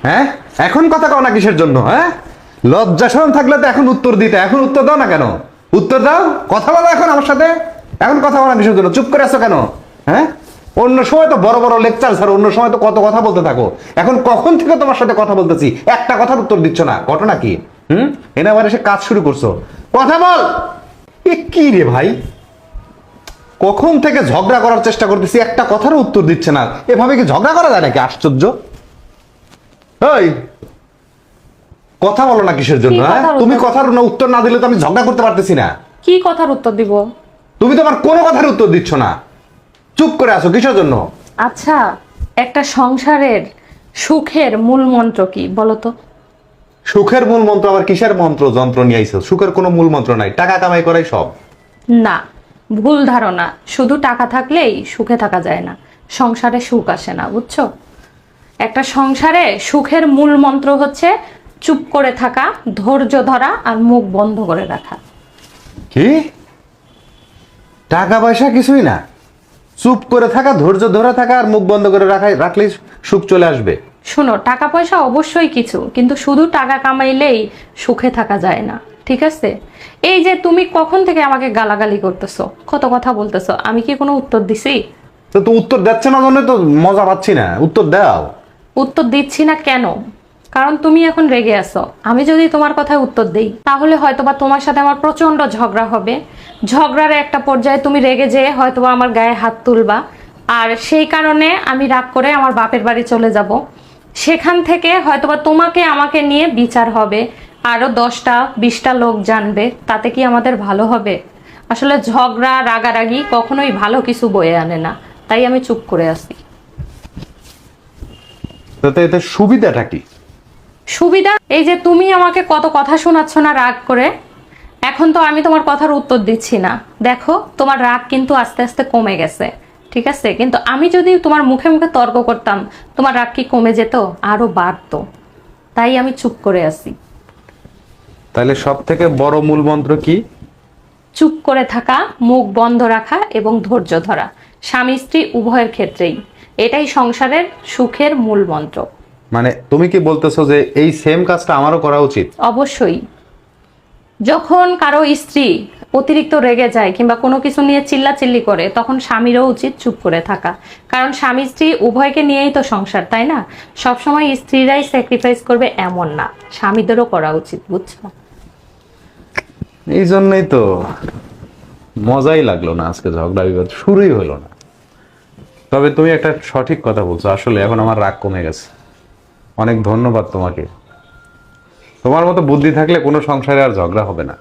হ্যাঁ, এখন কথা কও না কিসের জন্য? হ্যাঁ, লজ্জা শরম থাকলে তো এখন উত্তর দিতে, এখন উত্তর দাও না কেন? উত্তর দাও, কথা বলো এখন আমার সাথে। এখন কথা বলো না কিসের জন্য? চুপ করে আছো কেন? হ্যাঁ, অন্য সময় তো বড় বড় লেকচার স্যার, অন্য সময় তো কত কথা বলতে থাকো। এখন কখন থেকে তোমার সাথে কথা বলতেছি, একটা কথার উত্তর দিচ্ছ না, ঘটনা কি? এনে আবার এসে কাজ শুরু করছো, কথা বল। এ কি রে ভাই, কখন থেকে ঝগড়া করার চেষ্টা করতেছি, একটা কথারও উত্তর দিচ্ছে না। এভাবে কি ঝগড়া করা যায় নাকি? আশ্চর্য। এই কথা বলো না কিসের জন্য? হ্যাঁ, তুমি কথার উত্তর না দিলে তো আমি ঝগড়া করতে পারতেছি না। কি কথার উত্তর দিব? তুমি তো আমার কোনো কথার উত্তর দিচ্ছ না, চুপ করে আছো কিসের জন্য? আচ্ছা, একটা সংসারের সুখের মূল মন্ত্র কি বলো তো? সুখের মূল মন্ত্র আবার কিসের মন্ত্র যন্ত্র নিয়ে আইছো? সুখের কোনো মূল মন্ত্র নাই, টাকা কামাই করাই সব। না, ভুল ধারণা। শুধু টাকা থাকলেই সুখে থাকা যায় না, সংসারে সুখ আসে না, বুঝছো? একটা সংসারে সুখের মূল মন্ত্র হচ্ছে চুপ করে থাকা, ধৈর্য ধরা আর মুখ বন্ধ করে রাখা। কি? টাকা পয়সা কিছুই না, চুপ করে থাকা, ধৈর্য ধরে থাকা আর মুখ বন্ধ করে রাখলেই সুখ চলে আসবে? শোনো, টাকা পয়সা অবশ্যই কিছু, কিন্তু শুধু টাকা কামাইলেই সুখে থাকা যায় না, ঠিক আছে? এই যে তুমি কখন থেকে আমাকে গালাগালি করতেছো, কত কথা বলতেছো, আমি কি কোনো উত্তর দিছি? তো উত্তর দিচ্ছে না জন্য তো মজা পাচ্ছি না, উত্তর দাও। উত্তর দিচ্ছি না কেন? কারণ তুমি এখন রেগে আছো। আমি যদি তোমার কথায় উত্তর দেই তাহলে হয়তোবা তোমার সাথে আমার প্রচন্ড ঝগড়া হবে। ঝগড়ার একটা পর্যায়ে তুমি রেগে যেয়ে হয়তোবা আমার গায়ে হাত তুলবা, আর সেই কারণে আমি রাগ করে আমার বাপের বাড়ি চলে যাব। সেখান থেকে হয়তোবা তোমাকে আমাকে নিয়ে বিচার হবে, আরো 10টা 20টা লোক জানবে, তাতে কি আমাদের ভালো হবে? আসলে ঝগড়া রাগারাগি কখনোই ভালো কিছু বয়ে আনে না, তাই আমি চুপ করে আছি। তাতে এতে সুবিধাটা কি? সুবিধা এই যে তুমি আমাকে কত কথা শোনাচ্ছ না রাগ করে। এখন তো আমি তোমার কথার উত্তর দিচ্ছি না, দেখো তোমার রাগ কিন্তু আস্তে আস্তে কমে গেছে, ঠিক আছে? কিন্তু আমি যদি তোমার মুখে মুখে তর্ক করতাম, তোমার রাগ কি কমে যেত? আরো বাড়তো। তাই আমি চুপ করে আছি। তাহলে সব থেকে বড় মূল মন্ত্র কি? চুপ করে থাকা, মুখ বন্ধ রাখা এবং ধৈর্য ধরা, স্বামী স্ত্রী উভয়ের ক্ষেত্রেই। এটাই সংসারের সুখের মূল মন্ত্র। মানে তুমি কি বলতেছো যে এই সেম কাজটা আমারও করা উচিত? অবশ্যই। যখন কারো স্ত্রী অতিরিক্ত রেগে যায় কিংবা কোনো কিছু নিয়ে চিল্লাচিল্লি করে, তখন স্বামীরও উচিত চুপ করে থাকা। কারণ স্বামী স্ত্রী উভয়কে নিয়েই তো সংসার, তাই না? সবসময় স্ত্রীরাই স্যাক্রিফাইস করবে এমন না, স্বামীদেরও করা উচিত, বুঝছো? এই জন্যই তো মজাই লাগলো না, আজকে ঝগড়া বিবাদ শুরুই হলো না। তবে তুমি একটা সঠিক কথা বলছো, আসলে এখন আমার রাগ কমে গেছে। অনেক ধন্যবাদ তোমাকে। তোমার মতো বুদ্ধি থাকলে কোনো সংসারে আর ঝগড়া হবে না।